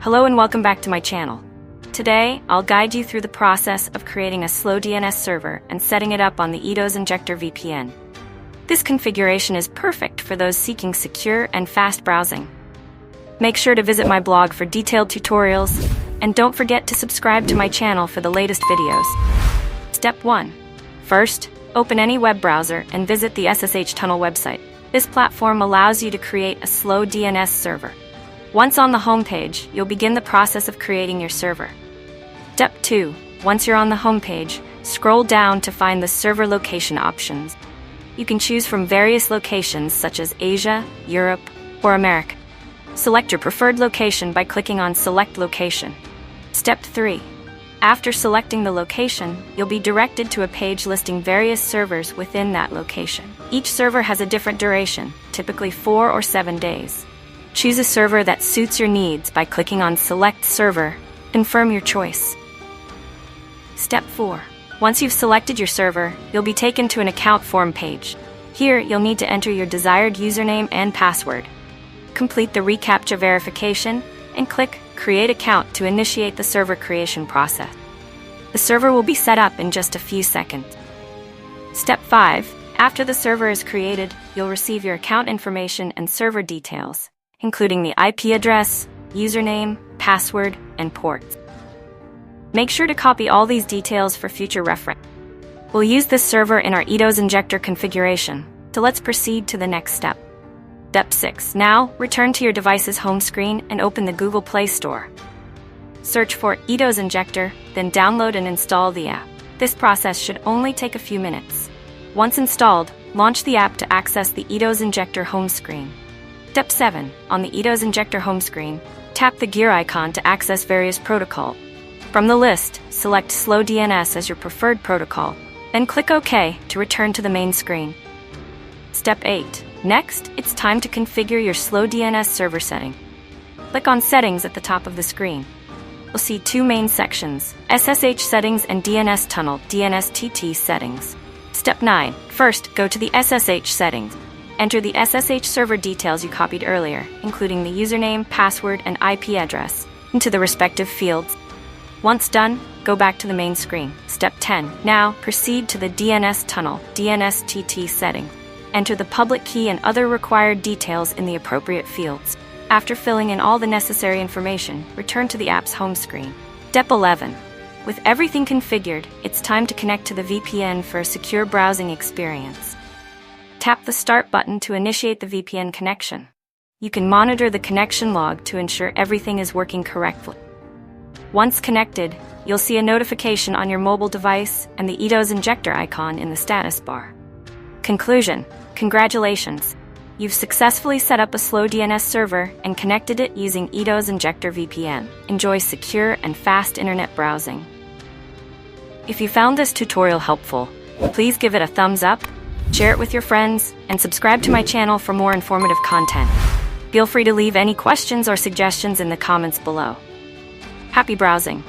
Hello and welcome back to my channel. Today, I'll guide you through the process of creating a slow DNS server and setting it up on the Edoz Injector VPN. This configuration is perfect for those seeking secure and fast browsing. Make sure to visit my blog for detailed tutorials, and don't forget to subscribe to my channel for the latest videos. Step 1. First, open any web browser and visit the SSH Tunnel website. This platform allows you to create a slow DNS server. Once on the homepage, you'll begin the process of creating your server. Step 2. Once you're on the homepage, scroll down to find the server location options. You can choose from various locations such as Asia, Europe, or America. Select your preferred location by clicking on Select Location. Step 3. After selecting the location, you'll be directed to a page listing various servers within that location. Each server has a different duration, typically 4 or 7 days. Choose a server that suits your needs by clicking on Select Server. Confirm your choice. Step 4. Once you've selected your server, you'll be taken to an account form page. Here, you'll need to enter your desired username and password. Complete the reCAPTCHA verification and click Create Account to initiate the server creation process. The server will be set up in just a few seconds. Step 5. After the server is created, you'll receive your account information and server details, including the IP address, username, password, and ports. Make sure to copy all these details for future reference. We'll use this server in our Edoz Injector configuration, so let's proceed to the next step. Step 6. Now, return to your device's home screen and open the Google Play Store. Search for Edoz Injector, then download and install the app. This process should only take a few minutes. Once installed, launch the app to access the Edoz Injector home screen. Step 7. On the Edoz Injector home screen, tap the gear icon to access various protocols. From the list, select Slow DNS as your preferred protocol, then click OK to return to the main screen. Step 8. Next, it's time to configure your slow DNS server setting. Click on Settings at the top of the screen. You'll see two main sections, SSH settings and DNS Tunnel (DNSTT) settings. Step 9. First, go to the SSH settings. Enter the SSH server details you copied earlier, including the username, password, and IP address, into the respective fields. Once done, go back to the main screen. Step 10. Now, proceed to the DNS Tunnel (DNSTT) setting. Enter the public key and other required details in the appropriate fields. After filling in all the necessary information, return to the app's home screen. Step 11. With everything configured, it's time to connect to the VPN for a secure browsing experience. Tap the Start button to initiate the VPN connection. You can monitor the connection log to ensure everything is working correctly. Once connected, you'll see a notification on your mobile device and the Edoz Injector icon in the status bar. Conclusion. Congratulations! You've successfully set up a slow DNS server and connected it using Edoz Injector VPN. Enjoy secure and fast internet browsing. If you found this tutorial helpful, please give it a thumbs up, share it with your friends, and subscribe to my channel for more informative content. Feel free to leave any questions or suggestions in the comments below. Happy browsing!